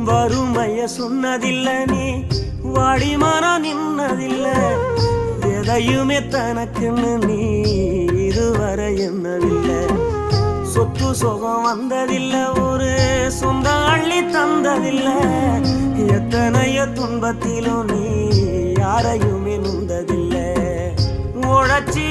வறுமைய சொன்னதில்ல நீ வாடிமானா நின்னதில்ல எதையுமே தனக்குன்னு நீ இதுவரை என்னதில்லை சொத்து சுகம் வந்ததில்ல ஒரு சொந்த அள்ளி தந்ததில்ல எத்தனைய துன்பத்திலும் நீ யாரையுமே நுந்ததில்லை உழைச்சி